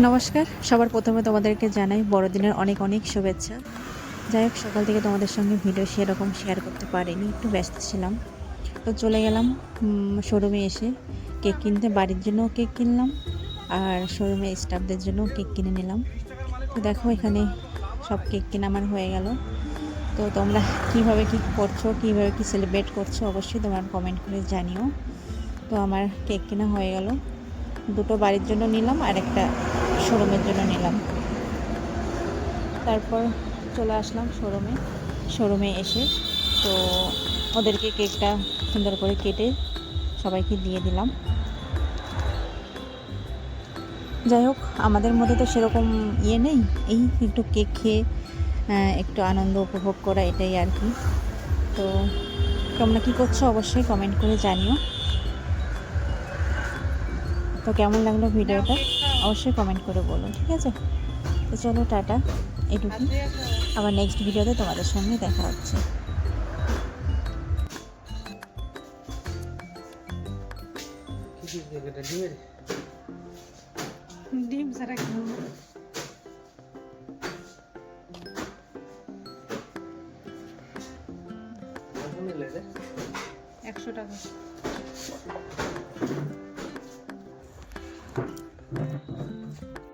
নমস্কার, সবার প্রথমে তোমাদেরকে জানাই বড়দিনের অনেক অনেক শুভেচ্ছা। যাই হোক, সকাল থেকে তোমাদের সঙ্গে ভিডিও সেরকম শেয়ার করতে পারিনি, একটু ব্যস্ত ছিলাম। তো চলে গেলাম শোরুমে। এসে কেক কিনতে, বাড়ির জন্যও কেক কিনলাম আর শোরুমে স্টাফদের জন্যও কেক কিনে নিলাম। তো দেখো, এখানে সব কেক কেনা আমার হয়ে গেল। তো তোমরা কীভাবে কী করছো, কীভাবে কী সেলিব্রেট করছো, অবশ্যই তোমরা কমেন্ট করে জানিও। তো আমার কেক কেনা হয়ে গেল, দুটো বাড়ির জন্য নিলাম আর একটা শোরুমের জন্য নিলাম। তারপর চলে আসলাম শোরুমে এসে তো ওদেরকে কেকটা সুন্দর করে কেটে সবাইকে দিয়ে দিলাম। যাই হোক, আমাদের মধ্যে তো সেরকম নেই, এই একটু কেক খেয়ে একটু আনন্দ উপভোগ করা, এটাই আর কি। তো তোমরা কী করছো অবশ্যই কমেন্ট করে জানিও। তো কেমন লাগলো ভিডিওটা অবশ্যই কমেন্ট করে বলো, ঠিক আছে? তো চলো, টাটা, এটুকুই। আবার নেক্সট ভিডিওতে তোমাদের সঙ্গে দেখা হচ্ছে। ডিম ছাড়া খাবো 100 টাকা।